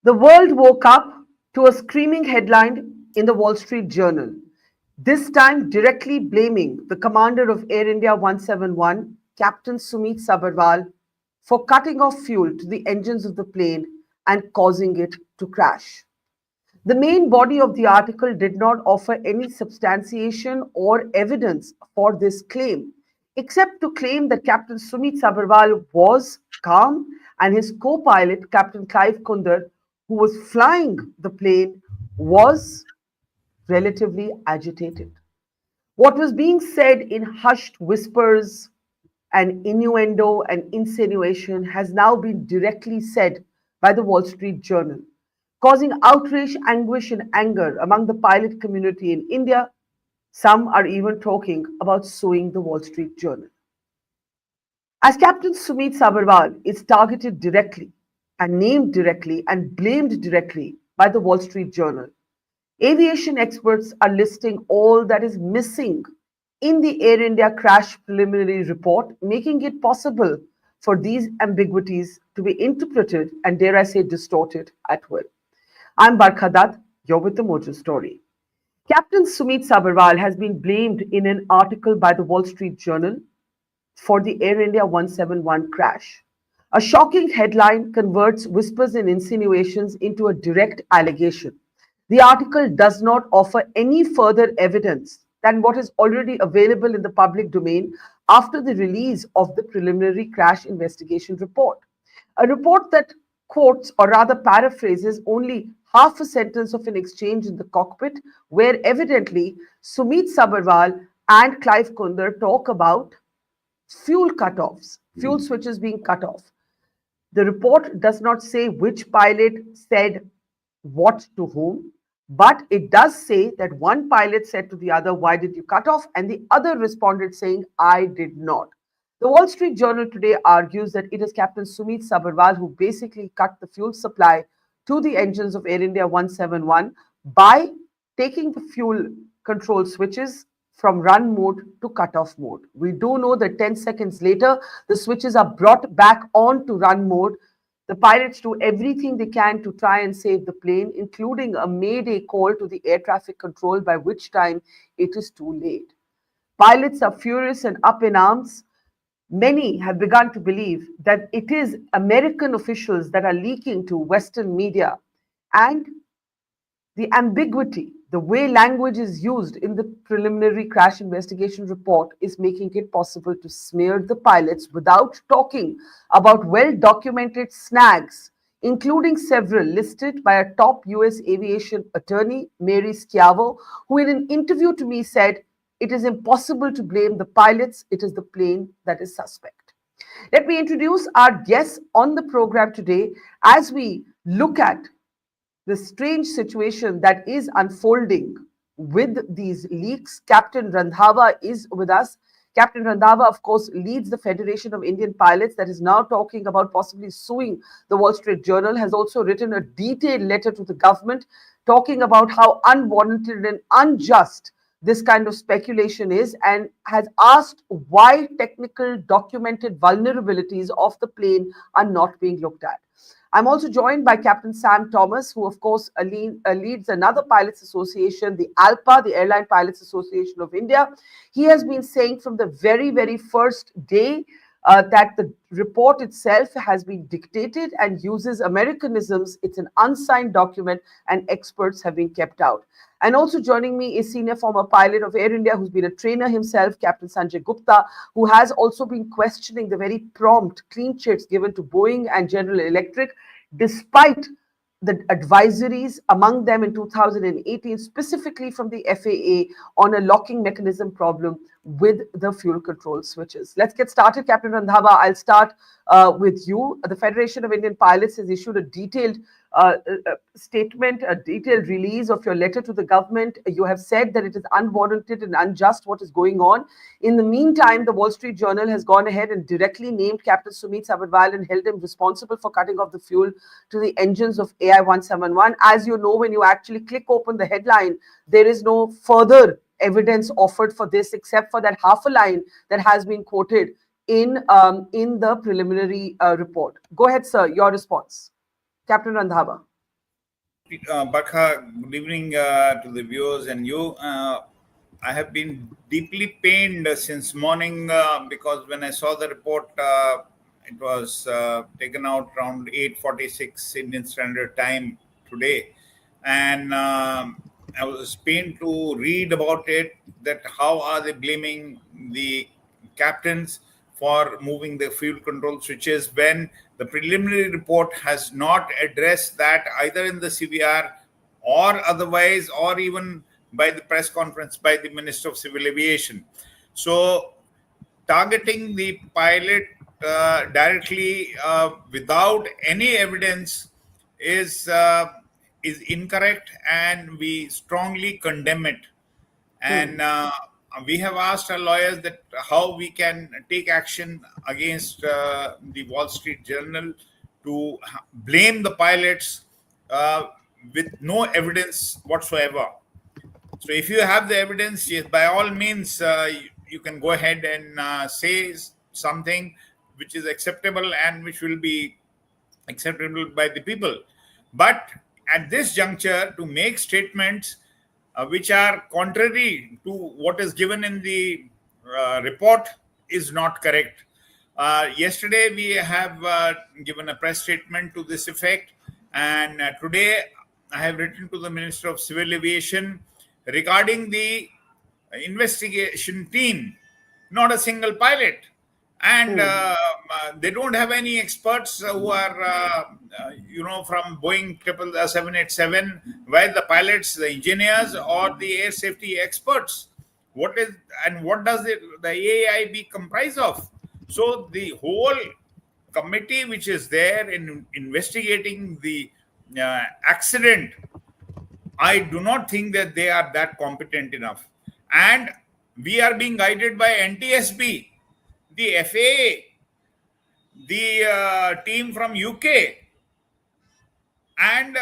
The world woke up to a screaming headline in the Wall Street Journal, this time directly blaming the commander of Air India 171, Captain Sumeet Sabharwal, for cutting off fuel to the engines of the plane and causing it to crash. The main body of the article did not offer any substantiation or evidence for this claim, except to claim that Captain Sumeet Sabharwal was calm and his co pilot, Captain Clive Kundar, who was flying the plane, was relatively agitated. What was being said in hushed whispers and innuendo and insinuation has now been directly said by the Wall Street Journal, causing outrage, anguish, and anger among the pilot community in India. Some are even talking about suing the Wall Street Journal. As Captain Sumeet Sabharwal is targeted directly and named directly and blamed directly by the Wall Street Journal, aviation experts are listing all that is missing in the Air India crash preliminary report, making it possible for these ambiguities to be interpreted and, dare I say, distorted at will. I'm Barkha, you're with the Mojo Story. Captain Sumeet Sabharwal has been blamed in an article by the Wall Street Journal for the Air India 171 crash. A shocking headline converts whispers and insinuations into a direct allegation. The article does not offer any further evidence than what is already available in the public domain after the release of the preliminary crash investigation report. A report that quotes or rather paraphrases only half a sentence of an exchange in the cockpit, where evidently Sumeet Sabharwal and Clive Kundar talk about fuel cutoffs, fuel switches being cut off. The report does not say which pilot said what to whom, but it does say that one pilot said to the other, "Why did you cut off?" And the other responded saying, "I did not." The Wall Street Journal today argues that it is Captain Sumeet Sabharwal who basically cut the fuel supply to the engines of Air India 171 by taking the fuel control switches from run mode to cut-off mode. We do know that 10 seconds later, the switches are brought back on to run mode. The pilots do everything they can to try and save the plane, including a mayday call to the air traffic control, by which time it is too late. Pilots are furious and up in arms. Many have begun to believe that it is American officials that are leaking to Western media, and the ambiguity, the way language is used in the preliminary crash investigation report, is making it possible to smear the pilots without talking about well-documented snags, including several listed by a top US aviation attorney, Mary Schiavo, who in an interview to me said, "It is impossible to blame the pilots, it is the plane that is suspect." Let me introduce our guests on the program today as we look at the strange situation that is unfolding with these leaks. Captain Randhawa is with us. Captain Randhawa, of course, leads the Federation of Indian Pilots that is now talking about possibly suing the Wall Street Journal, has also written a detailed letter to the government talking about how unwarranted and unjust this kind of speculation is, and has asked why technical documented vulnerabilities of the plane are not being looked at. I'm also joined by Captain Sam Thomas, who, of course, leads another pilots association, the ALPA, the Airline Pilots Association of India. He has been saying from the very, very first day that the report itself has been dictated and uses Americanisms. It's an unsigned document and experts have been kept out. And also joining me is senior former pilot of Air India, who's been a trainer himself, Captain Sanjay Gupta, who has also been questioning the very prompt clean chits given to Boeing and General Electric, despite the advisories among them in 2018, specifically from the FAA, on a locking mechanism problem with the fuel control switches. Let's get started, Captain Randhawa. I'll start with you. The Federation of Indian Pilots has issued a detailed statement, a detailed release of your letter to the government. You have said that it is unwarranted and unjust what is going on. In the meantime, the Wall Street Journal has gone ahead and directly named Captain Sumeet Sabharwal and held him responsible for cutting off the fuel to the engines of AI 171. As you know, when you actually click open the headline, there is no further evidence offered for this except for that half a line that has been quoted in the preliminary report. Go ahead, sir, your response. Captain Randhawa. Barkha, good evening to the viewers and you. I have been deeply pained since morning because when I saw the report, it was taken out around 8:46 Indian Standard Time today, and I was pained to read about it. That how are they blaming the captains for moving the fuel control switches when the preliminary report has not addressed that either in the CVR or otherwise, or even by the press conference by the Minister of Civil Aviation. So, targeting the pilot directly without any evidence is uh, is incorrect, and we strongly condemn it. And Hmm. we have asked our lawyers that how we can take action against the Wall Street Journal to blame the pilots uh, with no evidence whatsoever. So if you have the evidence, yes, by all means, you can go ahead and say something which is acceptable and which will be acceptable by the people. But at this juncture, to make statements which are contrary to what is given in the report is not correct. Yesterday, we have given a press statement to this effect, and today I have written to the Minister of Civil Aviation regarding the investigation team, not a single pilot. And Hmm. they don't have any experts who are, from Boeing 787, where the pilots, the engineers, or the air safety experts. What is and what does the AAIB comprise of? So the whole committee which is there in investigating the accident, I do not think that they are that competent enough. And we are being guided by NTSB, the FAA, the team from UK, and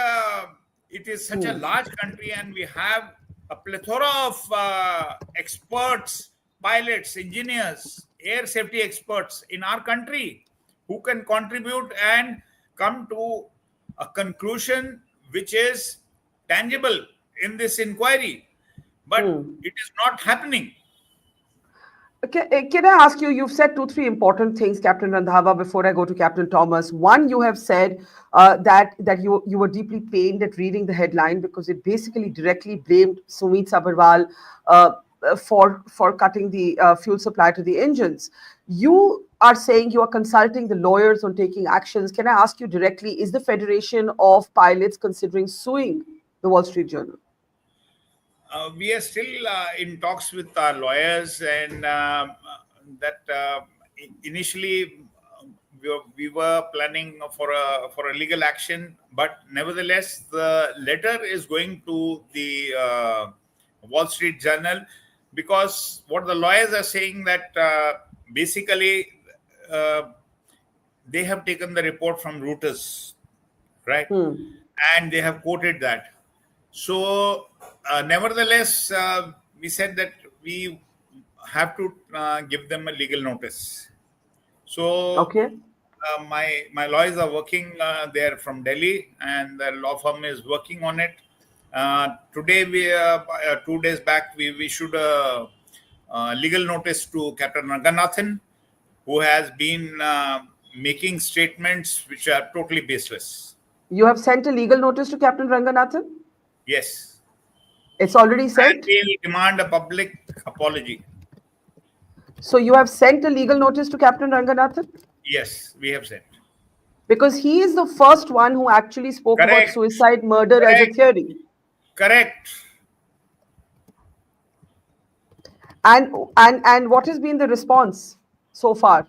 it is such a Hmm. large country, and we have a plethora of experts, pilots, engineers, air safety experts in our country who can contribute and come to a conclusion which is tangible in this inquiry. But Hmm. it is not happening. Can I ask you? You've said two, three important things, Captain Randhawa. Before I go to Captain Thomas, one, you have said that you were deeply pained at reading the headline because it basically directly blamed Sumeet Sabharwal for cutting the fuel supply to the engines. You are saying you are consulting the lawyers on taking actions. Can I ask you directly? Is the Federation of Pilots considering suing the Wall Street Journal? We are still in talks with our lawyers, and that initially we were planning for a legal action, but nevertheless, the letter is going to the Wall Street Journal, because what the lawyers are saying that basically uh, they have taken the report from Reuters, right? Hmm. And they have quoted that. So, nevertheless, we said that we have to give them a legal notice. So, Okay. my lawyers are working there from Delhi, and the law firm is working on it. Today, 2 days back, we issued a legal notice to Captain Ranganathan, who has been making statements which are totally baseless. You have sent a legal notice to Captain Ranganathan? Yes, It's already and sent? we'll demand a public apology. So you have sent a legal notice to Captain Ranganathan? Yes, we have sent. Because he is the first one who actually spoke about Correct, suicide murder as a correct, theory. correct. And what has been the response so far?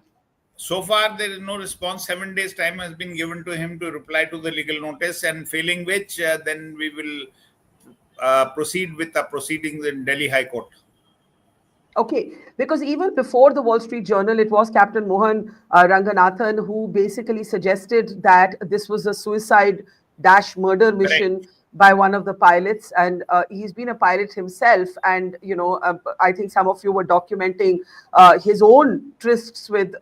So far, there is no response. 7 days time has been given to him to reply to the legal notice, and failing which, then we will proceed with the proceedings in Delhi High Court. Okay, because even before the Wall Street Journal, it was Captain Mohan Ranganathan who basically suggested that this was a suicide dash murder Correct. mission by one of the pilots, and he's been a pilot himself. And I think some of you were documenting his own trysts with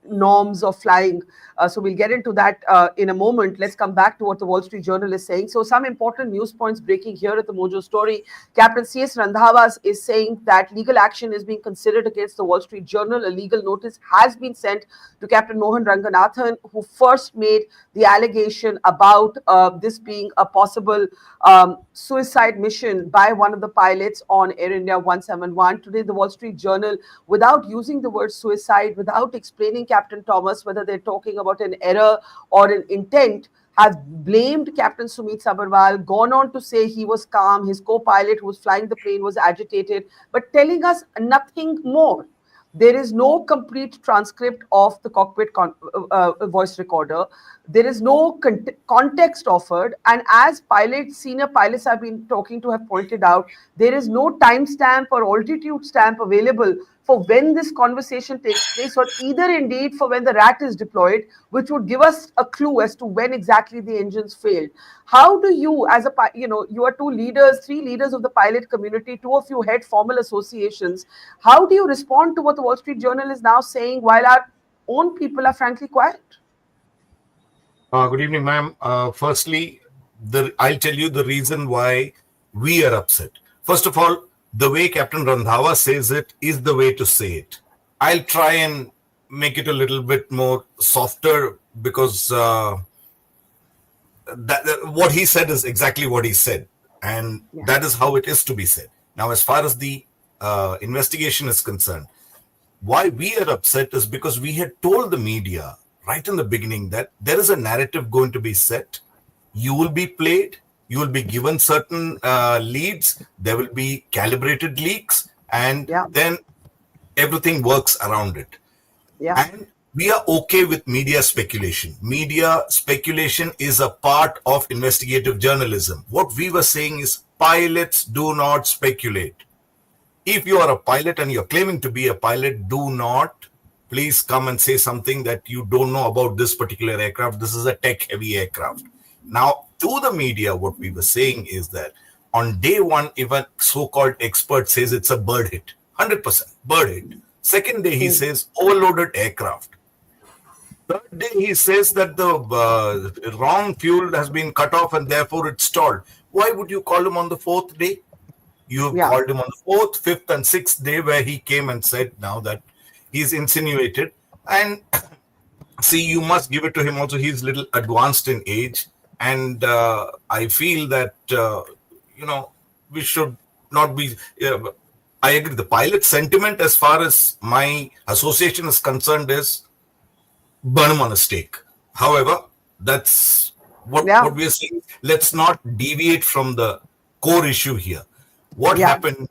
norms of flying. So we'll get into that in a moment. Let's come back to what the Wall Street Journal is saying. So some important news points breaking here at the Mojo Story. Captain C.S. Randhawa is saying that legal action is being considered against the Wall Street Journal. A legal notice has been sent to Captain Mohan Ranganathan, who first made the allegation about this being a possible suicide mission by one of the pilots on Air India 171. Today, the Wall Street Journal, without using the word suicide, without explaining, Captain Thomas, whether they're talking about an error or an intent, have blamed Captain Sumeet Sabharwal, gone on to say he was calm, his co-pilot who was flying the plane was agitated, but telling us nothing more. There is no complete transcript of the cockpit voice recorder. There is no context offered. And as pilots, senior pilots I've been talking to have pointed out, there is no timestamp or altitude stamp available for when this conversation takes place, or either indeed for when the RAT is deployed, which would give us a clue as to when exactly the engines failed. How do you, as a, you are two leaders, three leaders of the pilot community, two of you head formal associations, how do you respond to what the Wall Street Journal is now saying while our own people are frankly quiet? Good evening, ma'am. Firstly, I'll tell you the reason why we are upset. First of all, the way Captain Randhawa says it is the way to say it. I'll try and make it a little bit more softer because what he said is exactly what he said. And that is how it is to be said. Now, as far as the investigation is concerned, why we are upset is because we had told the media right in the beginning that there is a narrative going to be set. You will be played. You will be given certain leads. There will be calibrated leaks, and then everything works around it. And we are okay with media speculation. Media speculation is a part of investigative journalism. What we were saying is pilots do not speculate. If you are a pilot and you're claiming to be a pilot, do not please come and say something that you don't know about this particular aircraft. This is a tech-heavy aircraft. Now, to the media, what we were saying is that on day one, if a so-called expert says it's a bird hit, 100% bird hit. Second day, he says overloaded aircraft. Third day, he says that the wrong fuel has been cut off and therefore it's stalled. Why would you call him on the fourth day? You called him on the fourth, fifth, and sixth day where he came and said now that he's insinuated. And see, you must give it to him also. He's a little advanced in age. And I feel that, we should not be... I agree. The pilot sentiment as far as my association is concerned is burn him on a stake. However, that's what we are saying. Let's not deviate from the core issue here. What happened?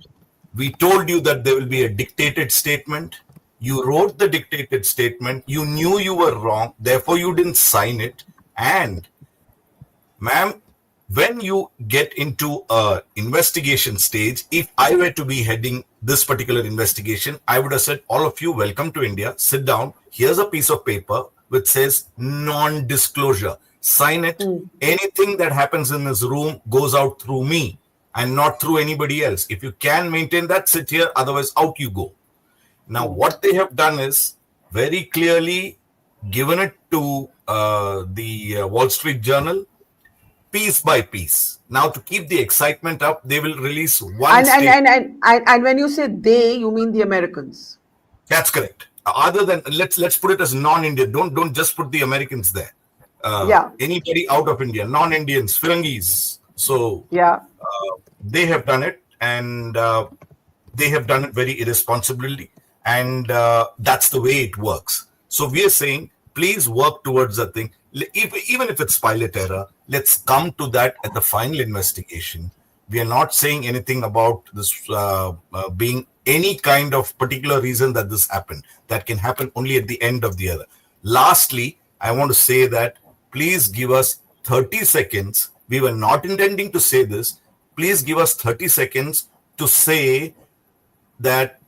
We told you that there will be a dictated statement. You wrote the dictated statement. You knew you were wrong. Therefore, you didn't sign it. And, ma'am, when you get into an investigation stage, if I were to be heading this particular investigation, I would have said, all of you, welcome to India. Sit down. Here's a piece of paper which says non-disclosure. Sign it. Anything that happens in this room goes out through me and not through anybody else. If you can maintain that, sit here. Otherwise, out you go. Now, what they have done is very clearly given it to the Wall Street Journal, piece by piece. Now, to keep the excitement up, they will release one statement. And when you say they, you mean the Americans. That's correct. Other than let's put it as non-Indian. Don't just put the Americans there. Anybody out of India, non-Indians, Firangis. So they have done it, and they have done it very irresponsibly, and that's the way it works. So we are saying, please work towards that thing. Even if it's pilot error, let's come to that at the final investigation. We are not saying anything about this being any kind of particular reason that this happened. That can happen only at the end of the other. Lastly, I want to say that please give us 30 seconds. We were not intending to say this. Please give us 30 seconds to say that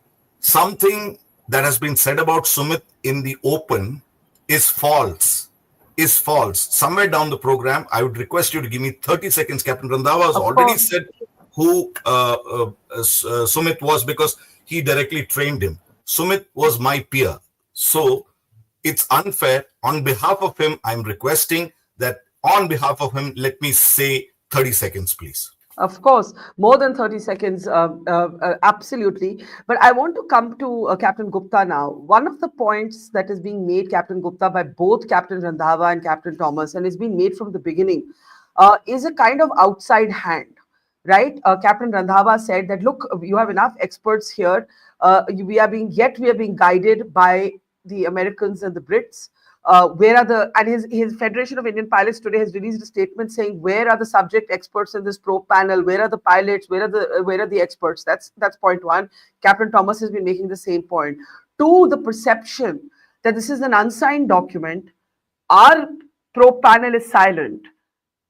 something that has been said about Sumit in the open is false. Somewhere down the program, I would request you to give me 30 seconds. Captain Randhawa has already said who Sumit was because he directly trained him. Sumit was my peer. So it's unfair. On behalf of him, I'm requesting that on behalf of him, let me say 30 seconds, please. Of course, more than 30 seconds, absolutely. But I want to come to Captain Gupta now. One of the points that is being made, Captain Gupta, by both Captain Randhawa and Captain Thomas, and it's been made from the beginning, is a kind of outside hand, right? Captain Randhawa said that, look, you have enough experts here. We are being guided by the Americans and the Brits. Where are the, and his Federation of Indian Pilots today has released a statement saying, where are the subject experts in this probe panel? Where are the pilots? Where are the experts? That's point one. Captain Thomas has been making the same point. Two, the perception that this is an unsigned document. Our probe panel is silent,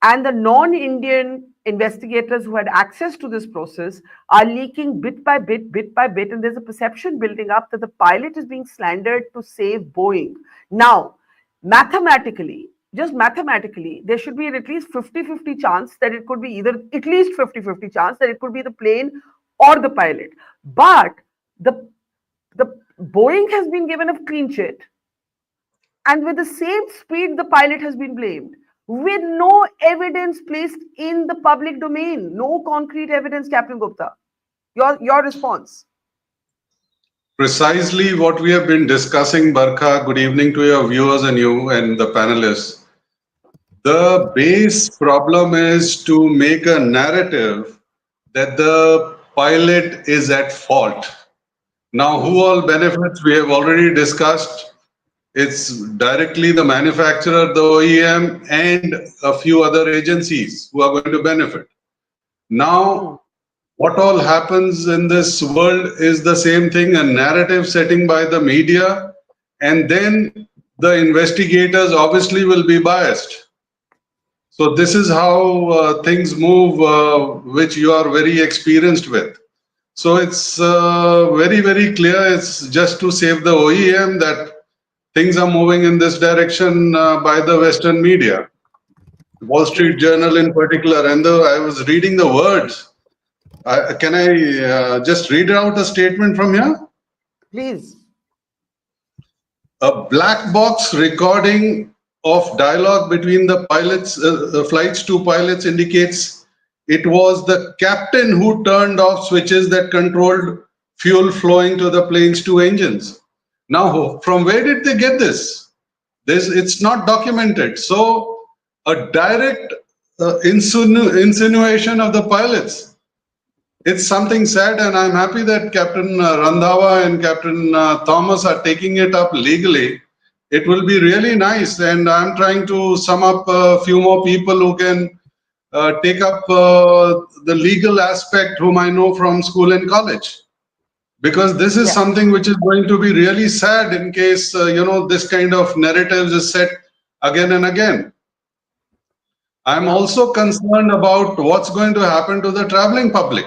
and the non-Indian investigators who had access to this process are leaking bit by bit, and there's a perception building up that the pilot is being slandered to save Boeing. Now, mathematically, just mathematically, there should be at least 50-50 chance that it could be either, at least 50-50 chance that it could be the plane or the pilot. But the Boeing has been given a clean sheet, and with the same speed, the pilot has been blamed, with no evidence placed in the public domain, no concrete evidence. Captain Gupta, your response. Precisely what we have been discussing, Barkha. Good evening to your viewers and you and the panelists. The base problem is to make a narrative that the pilot is at fault. Now, who all benefits, we have already discussed. It's directly the manufacturer, the OEM, and a few other agencies who are going to benefit. Now, what all happens in this world is the same thing, a narrative setting by the media, and then the investigators obviously will be biased. So this is how things move, which you are very experienced with. So it's very, very clear. It's just to save the OEM that things are moving in this direction by the Western media. Wall Street Journal in particular, and I was reading the words. Can I just read out a statement from here? Please. A black box recording of dialogue between the pilots, flights two pilots indicates it was the captain who turned off switches that controlled fuel flowing to the plane's two engines. Now, from where did they get this? It's not documented. So, a direct insinuation of the pilots. It's something sad, and I'm happy that Captain Randhawa and Captain Thomas are taking it up legally. It will be really nice, and I'm trying to sum up a few more people who can take up the legal aspect, whom I know from school and college. Because this is something which is going to be really sad in case, this kind of narratives is set again and again. I'm also concerned about what's going to happen to the traveling public.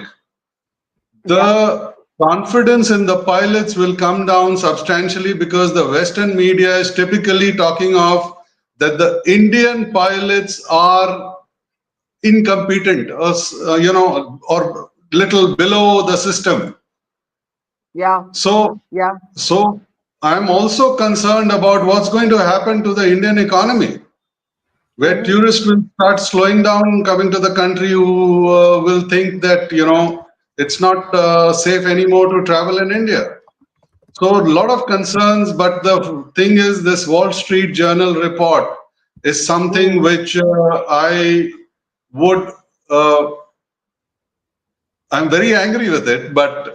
The confidence in the pilots will come down substantially because the Western media is typically talking of that the Indian pilots are incompetent or, or little below the system. So I'm also concerned about what's going to happen to the Indian economy, where tourists will start slowing down coming to the country, who will think that, it's not safe anymore to travel in India. So a lot of concerns, but the thing is, this Wall Street Journal report is something which I would, I'm very angry with it, but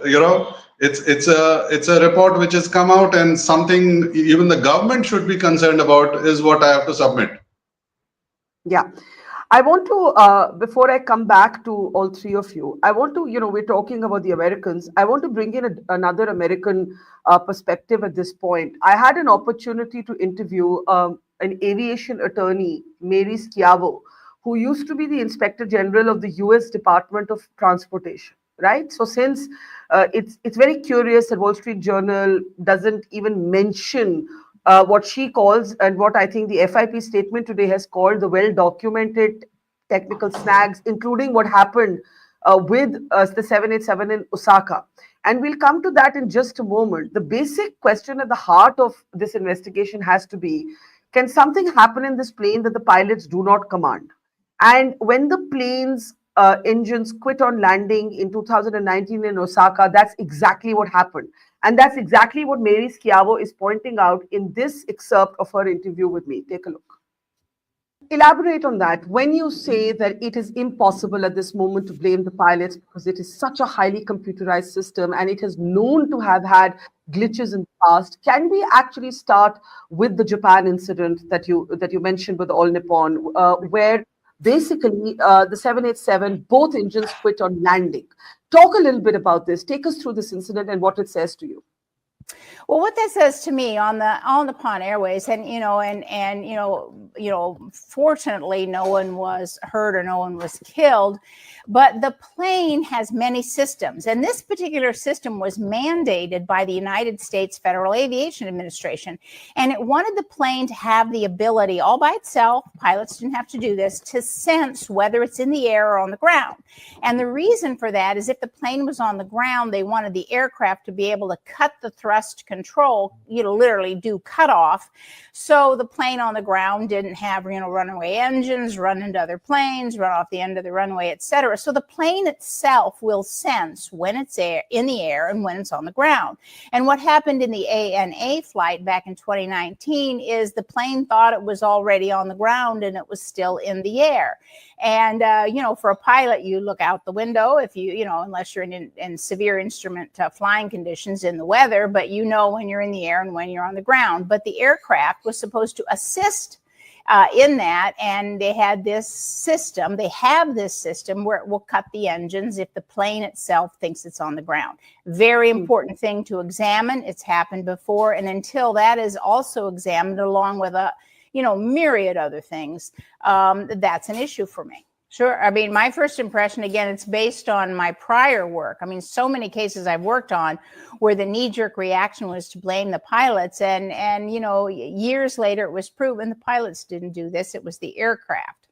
it's a report which has come out, and something even the government should be concerned about is what I have to submit. Yeah. I want to, before I come back to all three of you, I want to, we're talking about the Americans. I want to bring in another American perspective at this point. I had an opportunity to interview an aviation attorney, Mary Schiavo, who used to be the Inspector General of the US Department of Transportation, right? So since it's very curious that Wall Street Journal doesn't even mention what she calls, and what I think the FIP statement today has called, the well-documented technical snags, including what happened with the 787 in Osaka. And we'll come to that in just a moment. The basic question at the heart of this investigation has to be, can something happen in this plane that the pilots do not command? And when the plane's engines quit on landing in 2019 in Osaka, that's exactly what happened. And that's exactly what Mary Schiavo is pointing out in this excerpt of her interview with me. Take a look. Elaborate on that. When you say that it is impossible at this moment to blame the pilots because it is such a highly computerized system and it is known to have had glitches in the past, can we actually start with the Japan incident that you mentioned with All Nippon, where basically the 787, both engines quit on landing? Talk a little bit about this. Take us through this incident and what it says to you. Well, what that says to me on the Nippon Airways, and fortunately, no one was hurt or no one was killed, but the plane has many systems, and this particular system was mandated by the United States Federal Aviation Administration, and it wanted the plane to have the ability, all by itself, pilots didn't have to do this, to sense whether it's in the air or on the ground. And the reason for that is if the plane was on the ground, they wanted the aircraft to be able to cut the thrust control, literally do cutoff. So the plane on the ground didn't have, runaway engines, run into other planes, run off the end of the runway, etc. So the plane itself will sense when it's in the air and when it's on the ground. And what happened in the ANA flight back in 2019 is the plane thought it was already on the ground and it was still in the air. And, for a pilot, you look out the window if unless you're in severe instrument flying conditions in the weather, but when you're in the air and when you're on the ground. But the aircraft was supposed to assist in that, and they have this system where it will cut the engines if the plane itself thinks it's on the ground. Very important thing to examine. It's happened before, and until that is also examined along with a myriad other things, that's an issue for me. Sure. I mean, my first impression, again, it's based on my prior work. I mean, so many cases I've worked on where the knee-jerk reaction was to blame the pilots. And years later, it was proven the pilots didn't do this. It was the aircraft.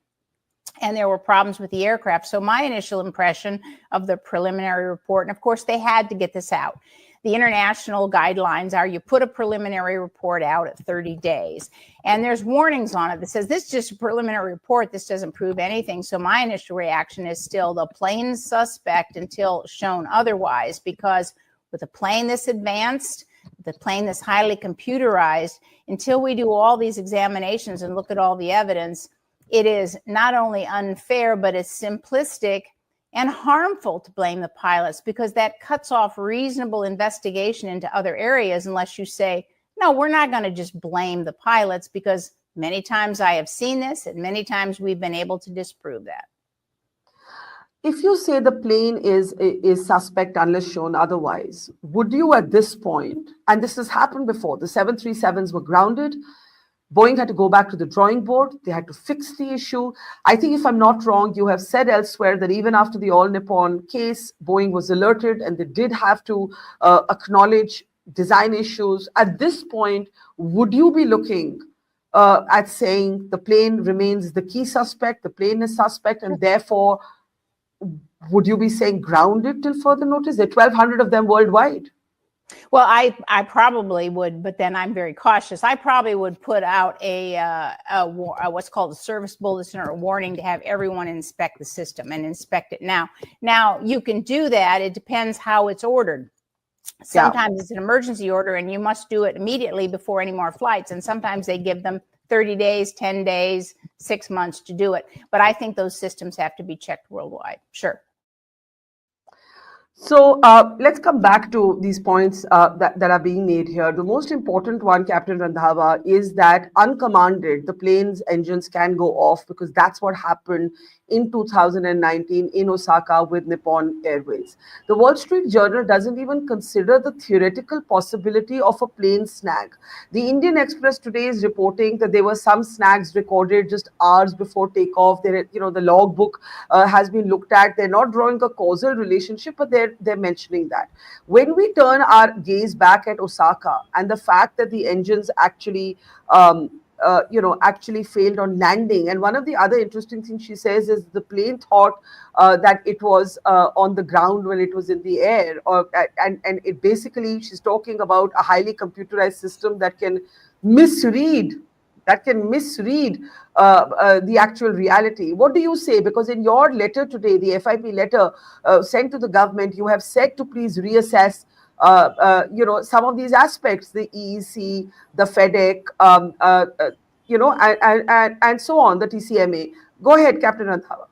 And there were problems with the aircraft. So my initial impression of the preliminary report, and of course, they had to get this out. The international guidelines are you put a preliminary report out at 30 days. And there's warnings on it that says this is just a preliminary report. This doesn't prove anything. So my initial reaction is still the plane suspect until shown otherwise, because with a plane this advanced, the plane that's highly computerized, until we do all these examinations and look at all the evidence, it is not only unfair, but it's simplistic and harmful to blame the pilots, because that cuts off reasonable investigation into other areas unless you say, no, we're not going to just blame the pilots, because many times I have seen this and many times we've been able to disprove that. If you say the plane is suspect unless shown otherwise, would you at this point, and this has happened before, the 737s were grounded, Boeing had to go back to the drawing board. They had to fix the issue. I think, if I'm not wrong, you have said elsewhere that even after the All Nippon case, Boeing was alerted and they did have to acknowledge design issues. At this point, would you be looking at saying the plane remains the key suspect, the plane is suspect, and therefore, would you be saying grounded till further notice? There are 1,200 of them worldwide. Well, I probably would, but then I'm very cautious. I probably would put out a what's called a service bulletin or a warning to have everyone inspect the system and inspect it now. Now, you can do that. It depends how it's ordered. Sometimes it's an emergency order and you must do it immediately before any more flights. And sometimes they give them 30 days, 10 days, 6 months to do it. But I think those systems have to be checked worldwide. Sure. So let's come back to these points that are being made here. The most important one, Captain Randhawa, is that uncommanded, the plane's engines can go off, because that's what happened in 2019 in Osaka with Nippon Airways. The Wall Street Journal doesn't even consider the theoretical possibility of a plane snag. The Indian Express today is reporting that there were some snags recorded just hours before takeoff. The logbook has been looked at. They're not drawing a causal relationship, but they're mentioning that. When we turn our gaze back at Osaka and the fact that the engines actually actually failed on landing. And one of the other interesting things she says is the plane thought that it was on the ground when it was in the air, and it basically, she's talking about a highly computerized system that can misread the actual reality. What do you say? Because in your letter today, the FIP letter sent to the government, you have said to please reassess some of these aspects, the EEC, the FedEc, and so on, the TCMA. Go ahead, Captain Randhawa.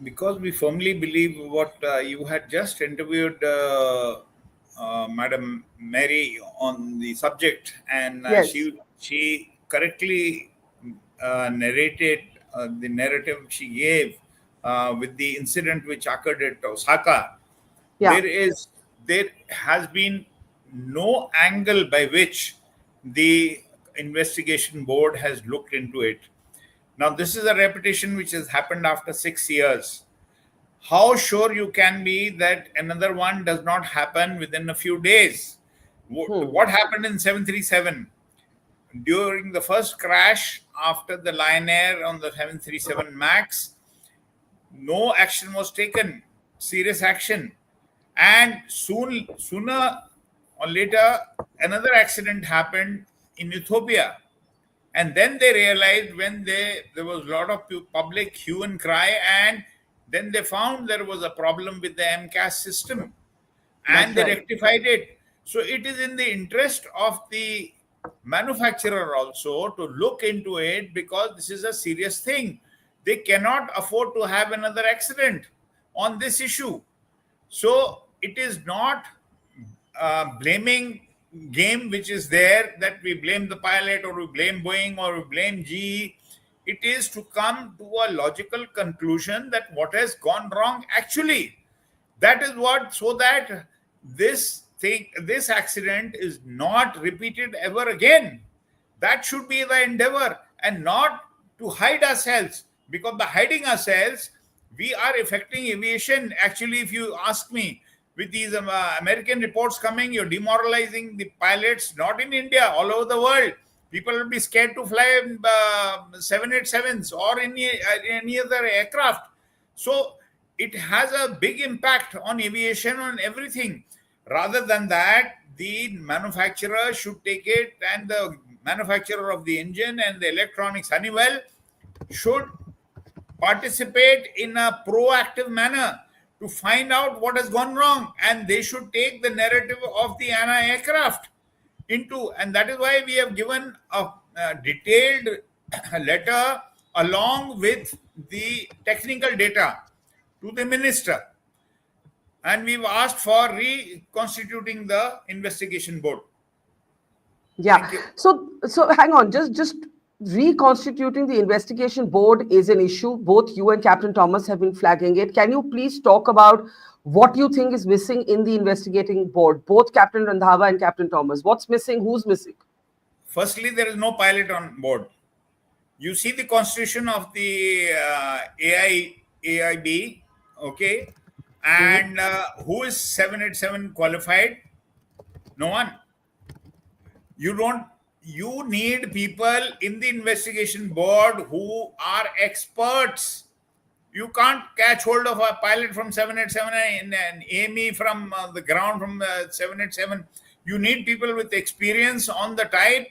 Because we firmly believe what you had just interviewed Madam Mary on the subject, and Yes. she correctly narrated the narrative she gave with the incident which occurred at Osaka. Yeah. There has been no angle by which the investigation board has looked into it. Now, this is a repetition which has happened after 6 years. How sure you can be that another one does not happen within a few days? What happened in 737? During the first crash after the Lion Air on the 737 MAX, no action was taken, serious action. And sooner or later, another accident happened in Ethiopia. And then they realized when there was a lot of public hue and cry, and then they found there was a problem with the MCAS system, and they rectified it. So it is in the interest of the manufacturer also to look into it, because this is a serious thing. They cannot afford to have another accident on this issue. So it is not blaming game which is there, that we blame the pilot or we blame Boeing or we blame GE. It is to come to a logical conclusion that what has gone wrong actually. That is what, so that this accident is not repeated ever again. That should be the endeavor, and not to hide ourselves, because by hiding ourselves, we are affecting aviation. Actually, if you ask me, with these American reports coming, you're demoralizing the pilots, not in India, all over the world. People will be scared to fly 787s or any other aircraft. So it has a big impact on aviation, on everything. Rather than that, the manufacturer should take it, and the manufacturer of the engine and the electronics, Honeywell, should participate in a proactive manner to find out what has gone wrong, and they should take the narrative of the ANA aircraft into, and that is why we have given a detailed letter along with the technical data to the minister, and we've asked for reconstituting the investigation board. Yeah. So hang on, just reconstituting the investigation board is an issue. Both you and Captain Thomas have been flagging it. Can you please talk about what you think is missing in the investigating board? Both Captain Randhawa and Captain Thomas. What's missing? Who's missing? Firstly, there is no pilot on board. You see the constitution of the AAIB, okay? And who is 787 qualified? No one. You need people in the investigation board who are experts. You can't catch hold of a pilot from 787 and AME from the ground from 787. You need people with experience on the type,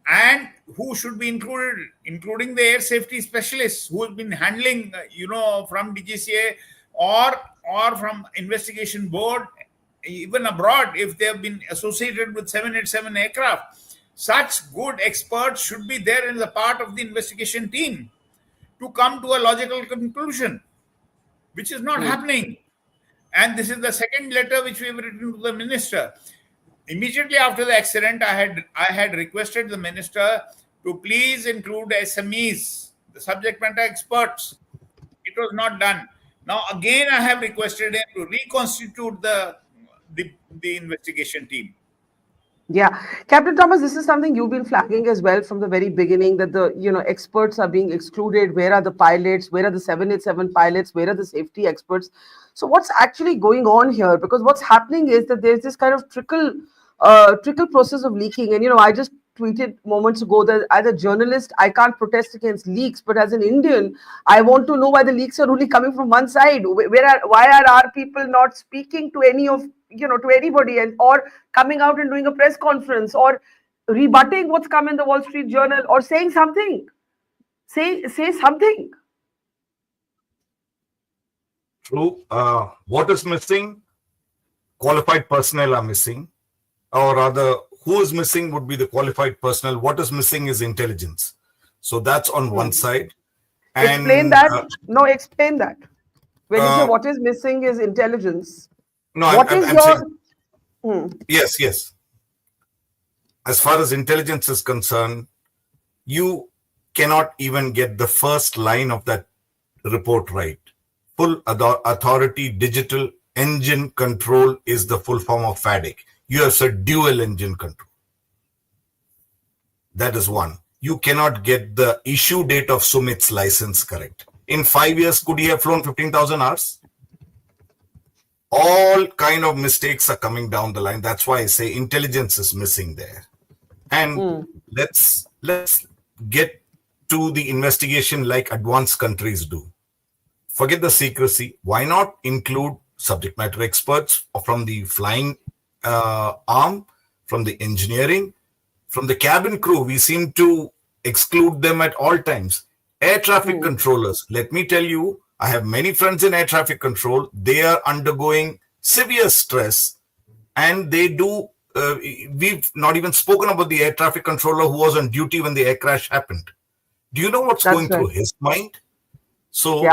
and who should be included, including the air safety specialists who have been handling, from DGCA or from investigation board, even abroad, if they have been associated with 787 aircraft. Such good experts should be there in the part of the investigation team to come to a logical conclusion, which is not happening. And this is the second letter which we have written to the minister. Immediately after the accident, I had requested the minister to please include SMEs, the subject matter experts. It was not done. Now again, I have requested him to reconstitute the investigation team. Yeah, Captain Thomas, this is something you've been flagging as well from the very beginning, that the experts are being excluded. Where are the pilots? Where are the 787 pilots? Where are the safety experts? So what's actually going on here? Because what's happening is that there's this kind of trickle process of leaking. And I just tweeted moments ago that as a journalist, I can't protest against leaks, but as an Indian, I want to know why the leaks are only coming from one side. Why are our people not speaking to any of, to anybody, and or coming out and doing a press conference or rebutting what's come in the Wall Street Journal or saying something? Say something. True. What is missing? Qualified personnel are missing, or rather, who is missing would be the qualified personnel. What is missing is intelligence. So that's on one side. And, explain that. No, explain that. When you say what is missing is intelligence. No, I'm saying. Yes. As far as intelligence is concerned, you cannot even get the first line of that report right. Full authority digital engine control is the full form of FADIC. You have said dual engine control. That is one. You cannot get the issue date of Sumeet's license correct. In 5 years, could he have flown 15,000 hours? All kind of mistakes are coming down the line. That's why I say intelligence is missing there. And let's get to the investigation like advanced countries do. Forget the secrecy. Why not include subject matter experts from the flying arm, from the engineering, from the cabin crew? We seem to exclude them at all times. Air traffic controllers. Let me tell you, I have many friends in air traffic control. They are undergoing severe stress, and they do. We've not even spoken about the air traffic controller who was on duty when the air crash happened. Do you know what's going through his mind? So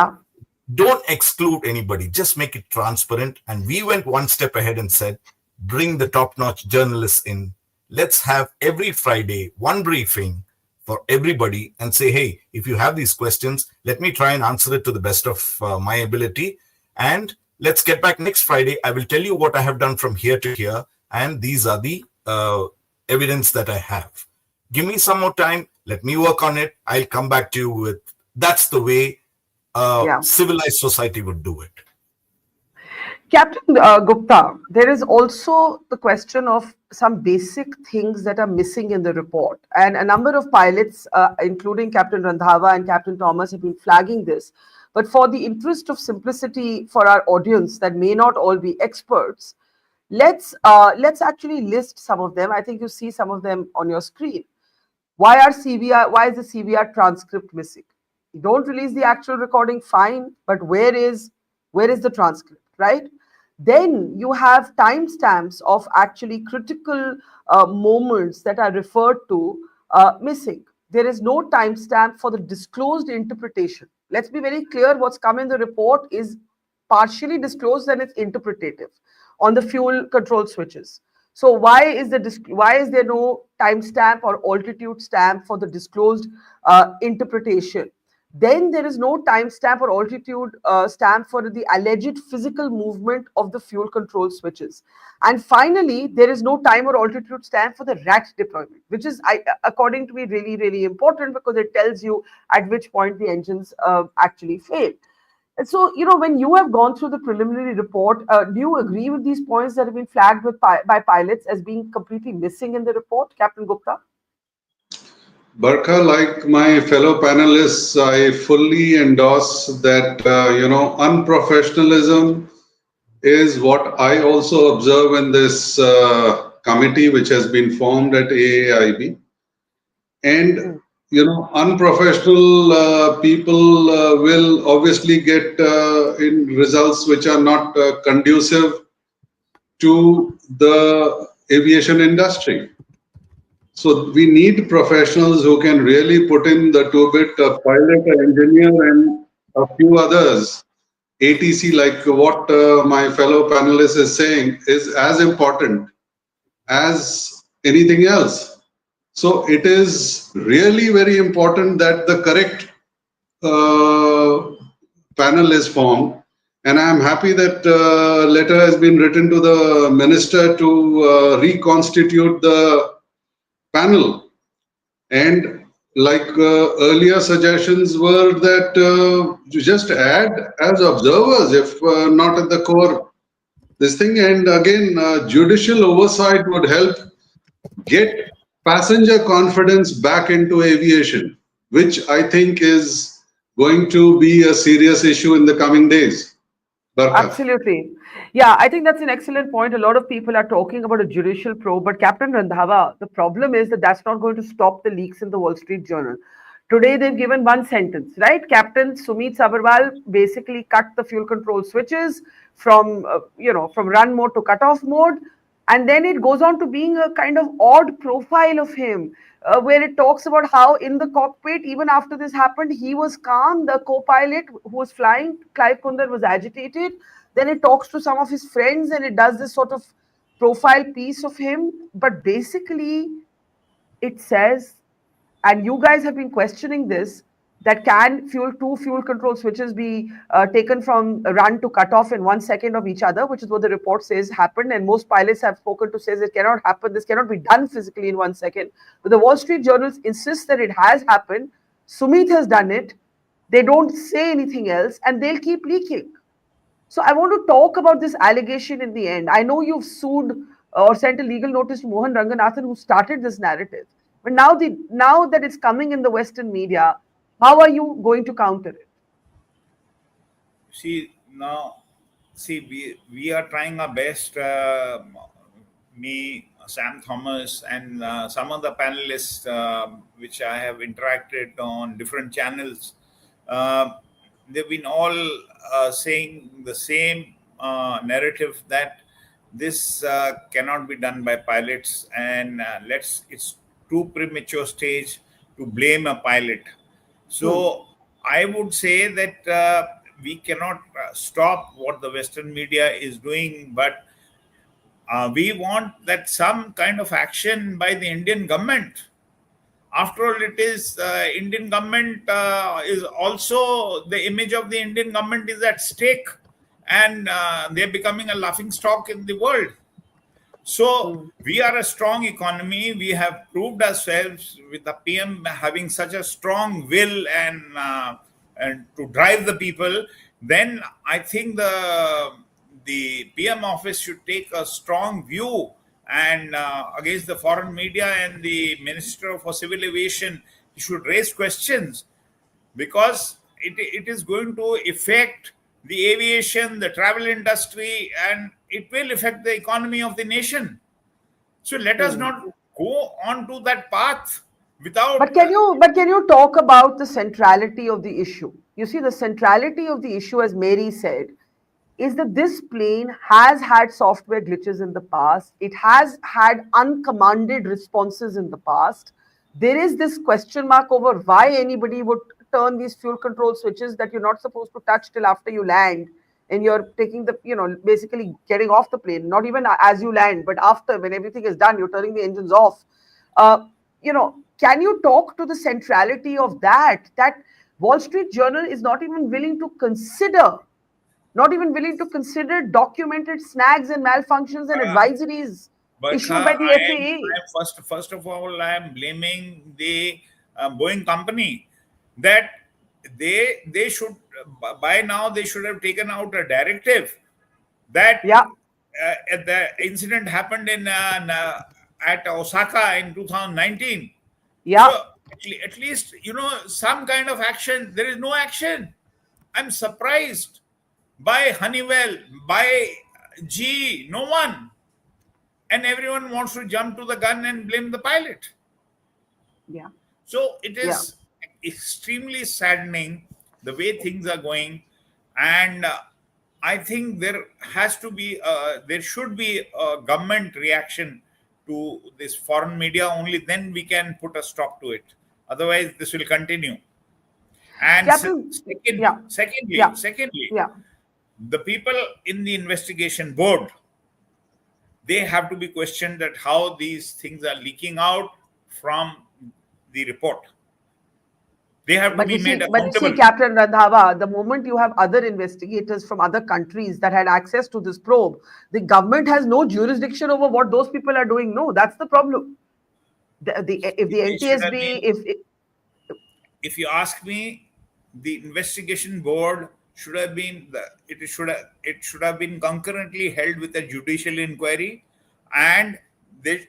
don't exclude anybody. Just make it transparent. And we went one step ahead and said, bring the top-notch journalists in. Let's have every Friday one briefing for everybody and say, hey, if you have these questions, let me try and answer it to the best of my ability. And let's get back next Friday. I will tell you what I have done from here to here. And these are the evidence that I have. Give me some more time. Let me work on it. I'll come back to you with, that's the way civilized society would do it. Captain Gupta, there is also the question of some basic things that are missing in the report. And a number of pilots, including Captain Randhawa and Captain Thomas, have been flagging this. But for the interest of simplicity for our audience that may not all be experts, let's actually list some of them. I think you see some of them on your screen. Why is the CVR transcript missing? You don't release the actual recording, fine, but where is the transcript, right? Then you have timestamps of actually critical moments that are referred to missing. There is no timestamp for the disclosed interpretation. Let's be very clear, what's come in the report is partially disclosed and it's interpretative on the fuel control switches. So why is there no timestamp or altitude stamp for the disclosed interpretation? Then there is no timestamp or altitude stamp for the alleged physical movement of the fuel control switches. And finally, there is no time or altitude stamp for the RAT deployment, which is, according to me, really, really important because it tells you at which point the engines actually fail. And so, when you have gone through the preliminary report, do you agree with these points that have been flagged by pilots as being completely missing in the report, Captain Gupta? Barkha, like my fellow panelists, I fully endorse that, unprofessionalism is what I also observe in this committee which has been formed at AAIB. And, unprofessional people will obviously get in results which are not conducive to the aviation industry. So we need professionals who can really put in the two-bit, a pilot, an engineer, and a few others. ATC, like what my fellow panelist is saying, is as important as anything else. So it is really very important that the correct panel is formed. And I am happy that a letter has been written to the minister to reconstitute the panel. And like earlier suggestions were that you just add as observers, if not at the core, this thing. And again, judicial oversight would help get passenger confidence back into aviation, which I think is going to be a serious issue in the coming days. Barkha. Absolutely. Yeah, I think that's an excellent point. A lot of people are talking about a judicial probe, but Captain Randhawa, the problem is that that's not going to stop the leaks in the Wall Street Journal. Today, they've given one sentence, right? Captain Sumeet Sabharwal basically cut the fuel control switches from, from run mode to cut off mode. And then it goes on to being a kind of odd profile of him, where it talks about how in the cockpit, even after this happened, he was calm. The co-pilot who was flying, Clive Kundar, was agitated. Then it talks to some of his friends and it does this sort of profile piece of him. But basically, it says, and you guys have been questioning this, that can two fuel control switches be taken from run to cut off in 1 second of each other, which is what the report says happened. And most pilots have spoken to says it cannot happen. This cannot be done physically in 1 second. But the Wall Street Journal insists that it has happened. Sumeet has done it. They don't say anything else, and they'll keep leaking. So I want to talk about this allegation in the end. I know you've sued or sent a legal notice to Mohan Ranganathan, who started this narrative. But now that it's coming in the Western media, how are you going to counter it? We are trying our best. Me, Sam Thomas, and some of the panelists, which I have interacted on different channels, they've been all saying the same narrative that this cannot be done by pilots, and it's too premature stage to blame a pilot. So I would say that we cannot stop what the Western media is doing, but we want that some kind of action by the Indian government. After all, it is Indian government is also, the image of the Indian government is at stake, and they're becoming a laughing stock in the world. So we are a strong economy. We have proved ourselves with the PM having such a strong will and to drive the people. Then I think the PM office should take a strong view and against the foreign media, and the Minister for Civil Aviation should raise questions, because it is going to affect the aviation, the travel industry, and it will affect the economy of the nation. So let us not go on to that path without. But can you talk about the centrality of the issue? You see, the centrality of the issue, as Mary said, is that this plane has had software glitches in the past. It has had uncommanded responses in the past. There is this question mark over why anybody would turn these fuel control switches that you're not supposed to touch till after you land, and you're taking the, basically getting off the plane, not even as you land, but after, when everything is done, you're turning the engines off. Can you talk to the centrality of that Wall Street Journal is not even willing to consider documented snags and malfunctions and advisories issued by the FAA? First of all, I am blaming the Boeing company, that they should, by now they should have taken out a directive that the incident happened in at Osaka in 2019. So at least some kind of action. There is no action. I'm surprised by Honeywell, by GE, no one. And everyone wants to jump to the gun and blame the pilot. Yeah. So it is extremely saddening the way things are going. And I think there should be a government reaction to this foreign media. Only then we can put a stop to it. Otherwise, this will continue. And secondly, the people in the investigation board, they have to be questioned that how these things are leaking out from the report. They have to be made accountable. But you see, Captain Randhawa, the moment you have other investigators from other countries that had access to this probe, the government has no jurisdiction over what those people are doing. No, that's the problem. If you ask me, the investigation board should have been it should have been concurrently held with a judicial inquiry, and there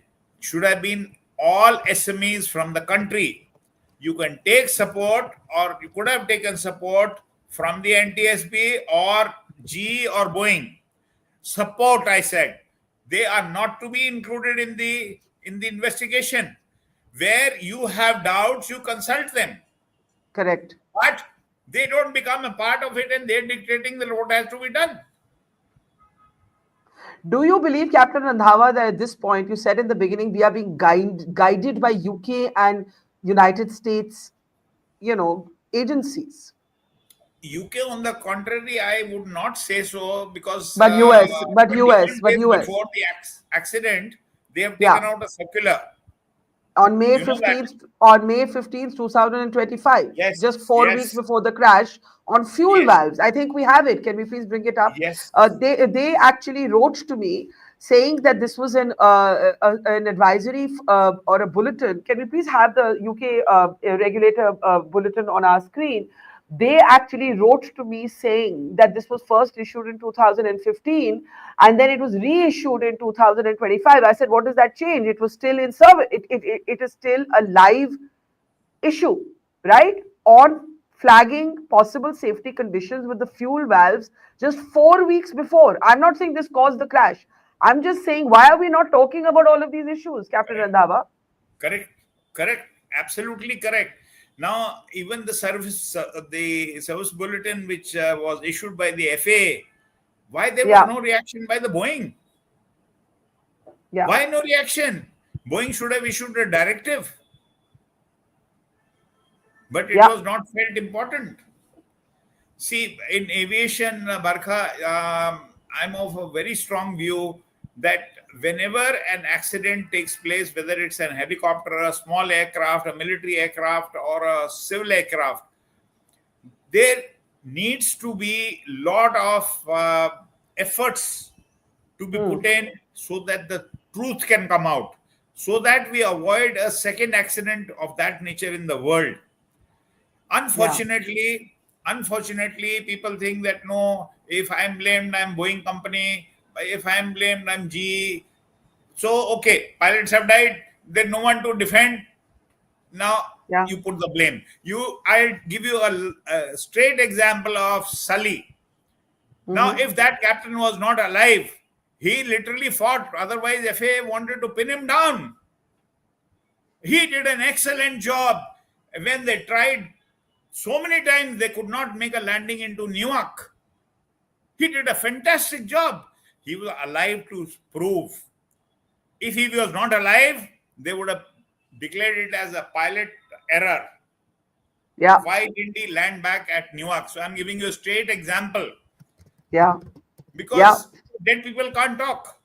should have been all SMEs from the country. You can take support, or you could have taken support from the NTSB or GE or Boeing. Support, I said. They are not to be included in the investigation. Where you have doubts, you consult them. Correct. But they don't become a part of it, and they're dictating what has to be done. Do you believe, Captain Randhawa, that at this point, you said in the beginning, we are being guided by UK and United States, agencies? UK, on the contrary, I would not say so, because But US, but 21 US, but days US. before the accident, they have taken out a circular. On May You know that? 15th, on May 15th, 2025, Yes, just 4 yes, weeks before the crash, on fuel yes, valves. I think we have it. Can we please bring it up? yes. They actually wrote to me saying that this was an advisory or a bulletin. Can we please have the UK regulator bulletin on our screen? They actually wrote to me saying that this was first issued in 2015 and then it was reissued in 2025. I said, what does that change? It was still in service. It is still a live issue, right? On flagging possible safety conditions with the fuel valves just 4 weeks before. I'm not saying this caused the crash. I'm just saying, why are we not talking about all of these issues, Captain Randhawa? Correct. Absolutely correct. Now, even the service bulletin which was issued by the FAA, why there was no reaction by the Boeing? Yeah. Why no reaction? Boeing should have issued a directive, but it was not felt important. See, in aviation, Barkha, I'm of a very strong view that whenever an accident takes place, whether it's a helicopter, a small aircraft, a military aircraft, or a civil aircraft, there needs to be a lot of efforts to be put in so that the truth can come out, so that we avoid a second accident of that nature in the world. Unfortunately, people think that no, if I'm blamed, I'm Boeing company. If I'm blamed, I'm GE. So, okay, pilots have died. There's no one to defend. Now, you put the blame. I'll give you a straight example of Sully. Now, if that captain was not alive, he literally fought. Otherwise, FAA wanted to pin him down. He did an excellent job. When they tried so many times, they could not make a landing into Newark. He did a fantastic job. He was alive to prove. If he was not alive, they would have declared it as a pilot error. Yeah. Why didn't he land back at Newark? So I'm giving you a straight example. Yeah. Because dead people can't talk.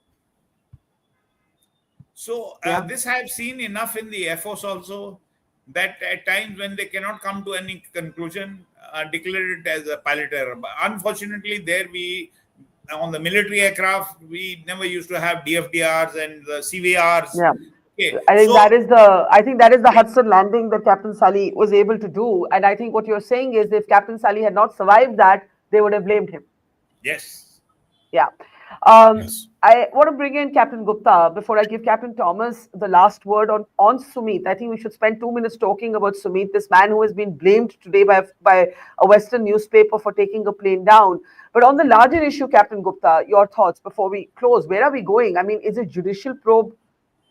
So this I have seen enough in the Air Force also, that at times when they cannot come to any conclusion, declare it as a pilot error. But unfortunately, on the military aircraft, we never used to have DFDRs and the CVRs. Yeah. Okay. I think that is the Hudson landing that Captain Sully was able to do. And I think what you're saying is, if Captain Sully had not survived that, they would have blamed him. Yes. Yeah. Yes. I want to bring in Captain Gupta before I give Captain Thomas the last word on Sumeet. I think we should spend 2 minutes talking about Sumeet, this man who has been blamed today by a Western newspaper for taking a plane down. But on the larger issue, Captain Gupta, your thoughts before we close. Where are we going? I mean, is a judicial probe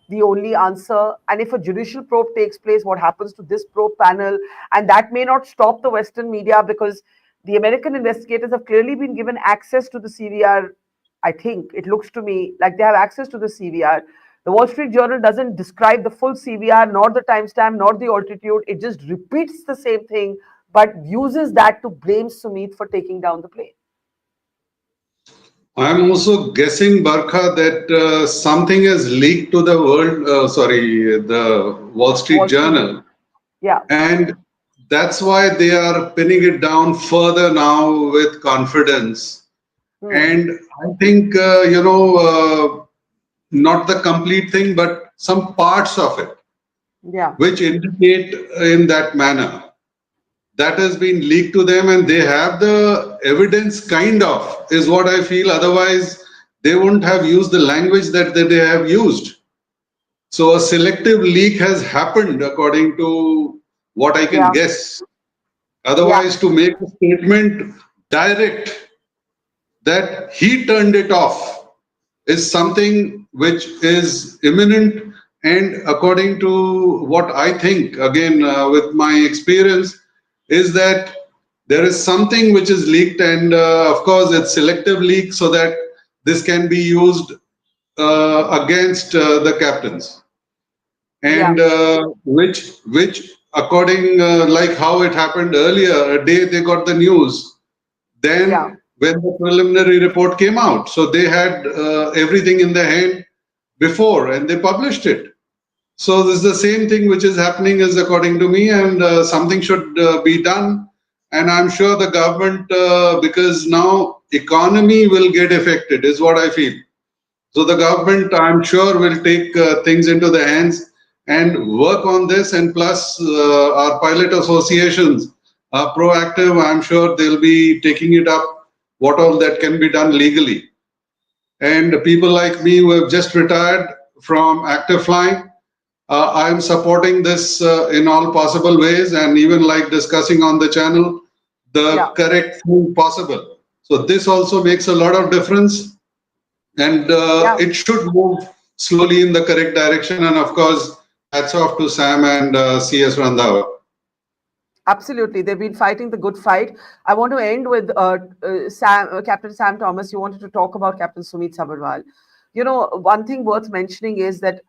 the only answer? And if a judicial probe takes place, what happens to this probe panel? And that may not stop the Western media, because the American investigators have clearly been given access to the CVR. I think it looks to me like they have access to the CVR. The Wall Street Journal doesn't describe the full CVR, nor the timestamp, nor the altitude. It just repeats the same thing, but uses that to blame Sumeet for taking down the plane. I'm also guessing, Barkha, that something has leaked to the the Wall Street Journal. Yeah. And that's why they are pinning it down further now with confidence. And I think, not the complete thing, but some parts of it, which indicate in that manner. That has been leaked to them, and they have the evidence, kind of, is what I feel. Otherwise, they wouldn't have used the language that they have used. So a selective leak has happened according to what I can Yeah. guess. Yeah. Otherwise, to make a statement direct that he turned it off is something which is imminent. And according to what I think, again, with my experience, is that there is something which is leaked, and of course, it's selective leak so that this can be used against the captains, Yeah. and which according like how it happened earlier, a day they got the news, Yeah. then when the preliminary report came out, so they had everything in their hand before and they published it. So this is the same thing which is happening, is according to me, and something should be done. And I'm sure the government, because now economy will get affected, is what I feel. So the government, I'm sure, will take things into their hands and work on this. And plus, our pilot associations are proactive. I'm sure they'll be taking it up, what all that can be done legally. And people like me who have just retired from active flying, I'm supporting this in all possible ways, and even like discussing on the channel the Yeah. correct thing possible. So this also makes a lot of difference, and Yeah. it should move slowly in the correct direction. And of course, hats off to Sam and CS Randhawa. Absolutely, they've been fighting the good fight. I want to end with Captain Sam Thomas. You wanted to talk about Captain Sumeet Sabharwal. You know, one thing worth mentioning is that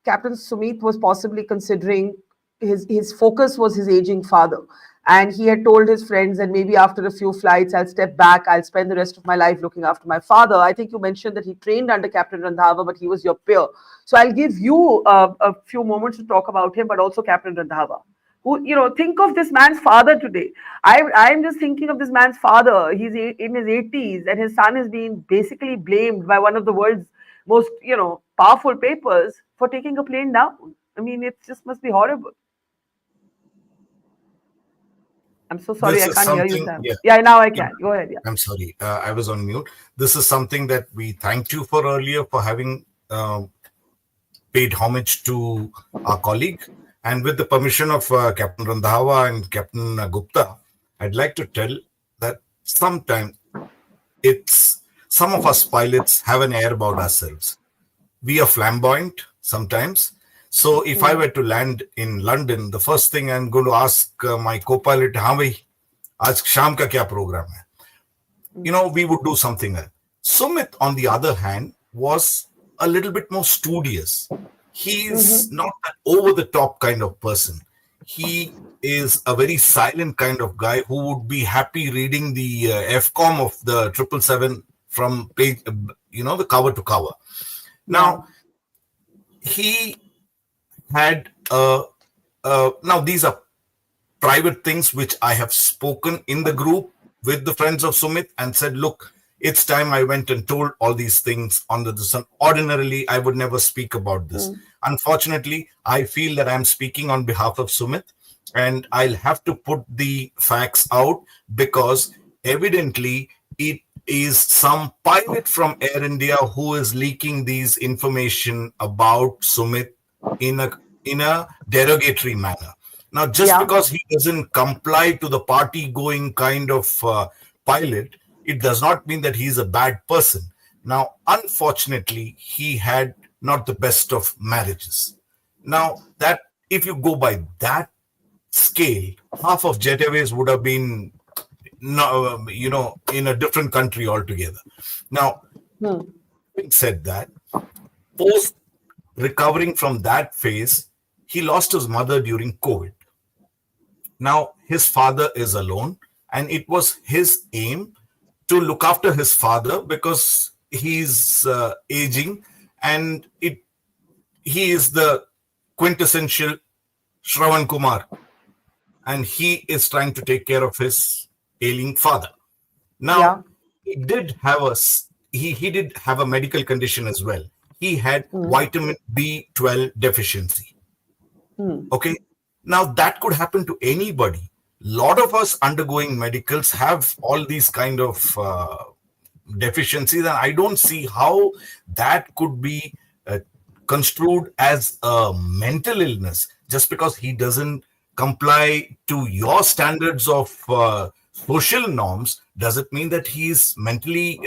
Captain Sumeet was possibly considering, his focus was his aging father, and he had told his friends that maybe after a few flights I'll step back. I'll spend the rest of my life looking after my father. I think you mentioned that he trained under Captain Randhawa, but he was your peer. So I'll give you a few moments to talk about him, but also Captain Randhawa, who, think of this man's father today. I'm just thinking of this man's father. He's in his 80s, and his son is being basically blamed by one of the world's most, powerful papers for taking a plane down. I mean, it just must be horrible. I'm so sorry, This I is can't hear you, something, Sam. yeah, Yeah, now I yeah, can. Go ahead. Yeah. I'm sorry, I was on mute. This is something that we thanked you for earlier for having paid homage to our colleague. And with the permission of Captain Randhawa and Captain Gupta, I'd like to tell that sometimes some of us pilots have an air about ourselves. We are flamboyant sometimes. So if I were to land in London, the first thing I'm going to ask my co-pilot, हाँ भाई, आज शाम का क्या program है? We would do something else. Sumit, on the other hand, was a little bit more studious. He is not that over the top kind of person. He is a very silent kind of guy who would be happy reading the FCOM of the 777 from page, the cover to cover. Now, he had, now these are private things which I have spoken in the group with the friends of Sumit and said, look, it's time I went and told all these things under the sun. Ordinarily, I would never speak about this. Unfortunately, I feel that I'm speaking on behalf of Sumit, and I'll have to put the facts out because evidently it is some pilot from Air India who is leaking these information about Sumit in a derogatory manner. Now, just because he doesn't comply to the party-going kind of pilot, it does not mean that he's a bad person. Now, unfortunately, he had not the best of marriages. Now, that if you go by that scale, half of Jet Airways would have been, in a different country altogether. Now, having said that, post recovering from that phase, he lost his mother during COVID. Now, his father is alone, and it was his aim to look after his father because he's aging, and he is the quintessential Shravan Kumar, and he is trying to take care of his ailing father. Now, he did have a medical condition as well. He had vitamin B12 deficiency. Okay. Now that could happen to anybody. Lot of us undergoing medicals have all these kind of deficiencies, and I don't see how that could be construed as a mental illness just because he doesn't comply to your standards of social norms. Does it mean that he's mentally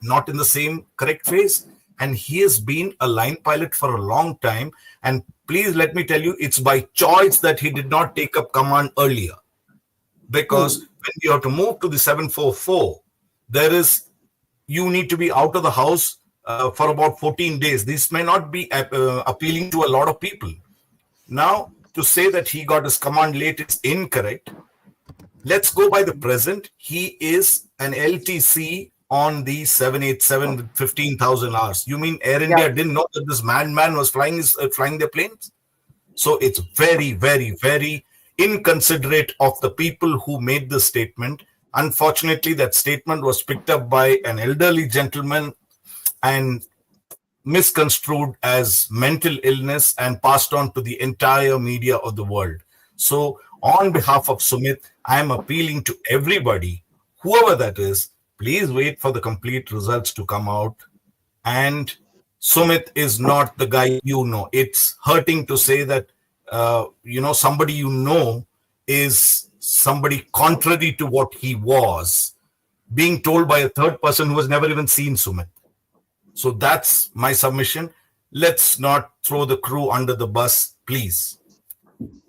not in the same correct phase? And he has been a line pilot for a long time. And please let me tell you, it's by choice that he did not take up command earlier. Because when you have to move to the 744, you need to be out of the house for about 14 days. This may not be appealing to a lot of people. Now, to say that he got his command late is incorrect. Let's go by the present. He is an LTC on the 787 with 15,000 hours. You mean Air India didn't know that this madman was flying their planes? So it's very, very, very inconsiderate of the people who made this statement. Unfortunately, that statement was picked up by an elderly gentleman and misconstrued as mental illness and passed on to the entire media of the world. So on behalf of Sumit, I am appealing to everybody, whoever that is, please wait for the complete results to come out. And Sumit is not the guy you know. It's hurting to say that, somebody you know is somebody contrary to what he was, being told by a third person who has never even seen Sumit. So that's my submission. Let's not throw the crew under the bus, please.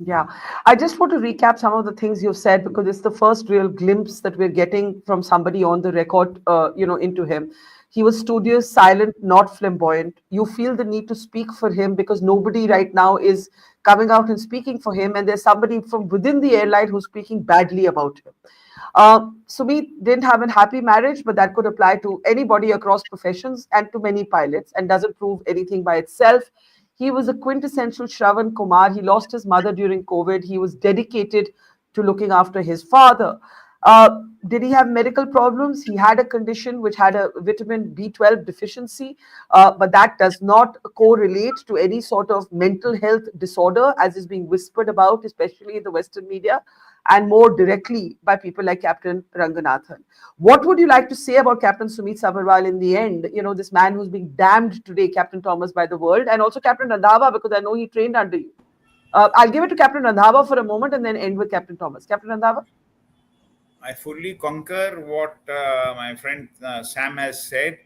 Yeah, I just want to recap some of the things you've said because it's the first real glimpse that we're getting from somebody on the record, into him. He was studious, silent, not flamboyant. You feel the need to speak for him because nobody right now is coming out and speaking for him. And there's somebody from within the airline who's speaking badly about him. Sumeet didn't have a happy marriage, but that could apply to anybody across professions and to many pilots and doesn't prove anything by itself. He was a quintessential Shravan Kumar. He lost his mother during COVID. He was dedicated to looking after his father. Did he have medical problems? He had a condition which had a vitamin B12 deficiency, but that does not correlate to any sort of mental health disorder as is being whispered about, especially in the Western media, and more directly by people like Captain Ranganathan. What would you like to say about Captain Sumeet Sabharwal in the end? This man who's being damned today, Captain Thomas, by the world, and also Captain Randhawa, because I know he trained under you. I'll give it to Captain Randhawa for a moment and then end with Captain Thomas. Captain Randhawa? I fully concur what my friend Sam has said.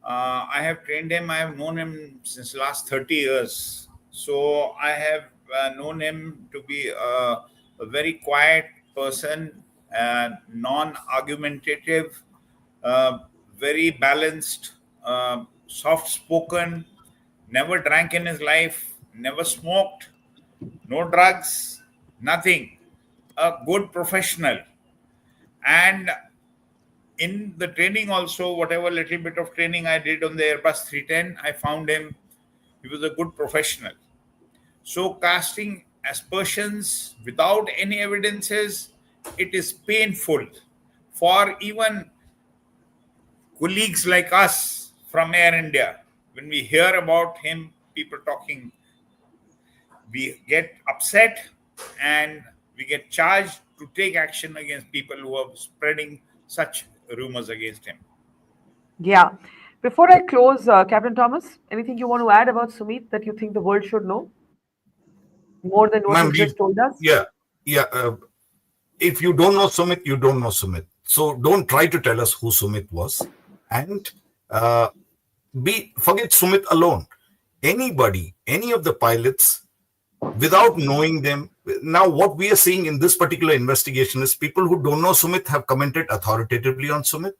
I have trained him. I have known him since last 30 years. So I have known him to be a very quiet person, non-argumentative, very balanced, soft-spoken, never drank in his life, never smoked, no drugs, nothing. A good professional. And in the training also, whatever little bit of training I did on the Airbus 310, I found he was a good professional. So casting aspersions without any evidences, it is painful for even colleagues like us from Air India. When we hear about him, people talking, we get upset and we get charged to take action against people who are spreading such rumors against him. Yeah. Before I close, Captain Thomas, anything you want to add about Sumeet that you think the world should know? More than what you just told us? Yeah. If you don't know Sumit, you don't know Sumit. So don't try to tell us who Sumit was. And forget Sumit alone. Anybody, any of the pilots, without knowing them. Now, what we are seeing in this particular investigation is people who don't know Sumit have commented authoritatively on Sumit.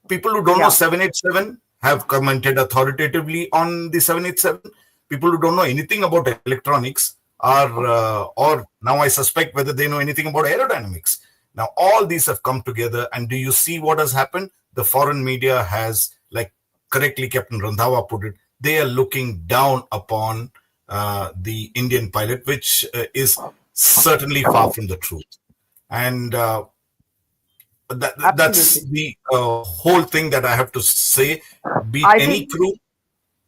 People who don't know 787 have commented authoritatively on the 787. People who don't know anything about electronics are, or now I suspect whether they know anything about aerodynamics. Now, all these have come together. And do you see what has happened? The foreign media has, like correctly Captain Randhawa put it, they are looking down upon the Indian pilot, which is certainly far from the truth. And that's the whole thing that I have to say. Be any crew,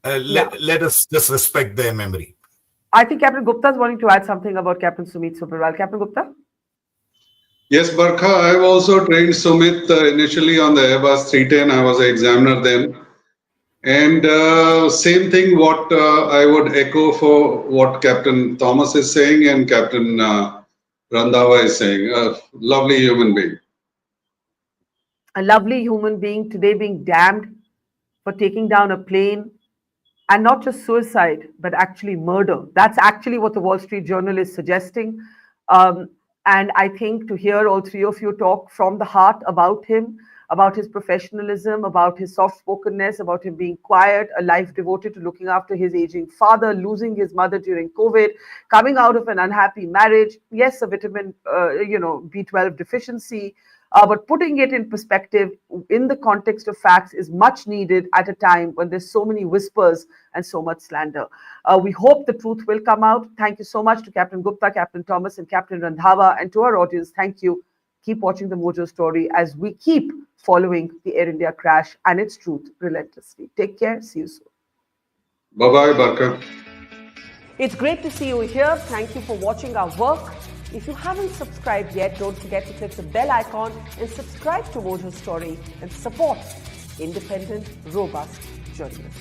let us just respect their memory. I think Captain Gupta is wanting to add something about Captain Sumeet Sabharwal. Captain Gupta? Yes, Barkha, I've also trained Sumit initially on the Airbus 310. I was an examiner then. And same thing what I would echo for what Captain Thomas is saying and Captain Randhawa is saying. A lovely human being. A lovely human being today being damned for taking down a plane, and not just suicide, but actually murder. That's actually what the Wall Street Journal is suggesting. Um, and I think to hear all three of you talk from the heart about him, about his professionalism, about his soft spokenness, about him being quiet, a life devoted to looking after his aging father, losing his mother during COVID, coming out of an unhappy marriage, yes, a vitamin, B12 deficiency, but putting it in perspective in the context of facts is much needed at a time when there's so many whispers and so much slander. We hope the truth will come out. Thank you so much to Captain Gupta, Captain Thomas, and Captain Randhawa. And to our audience, thank you. Keep watching the Mojo Story as we keep following the Air India crash and its truth relentlessly. Take care. See you soon. Bye-bye, Barkha. It's great to see you here. Thank you for watching our work. If you haven't subscribed yet, don't forget to click the bell icon and subscribe to Mojo Story and support independent, robust journalism.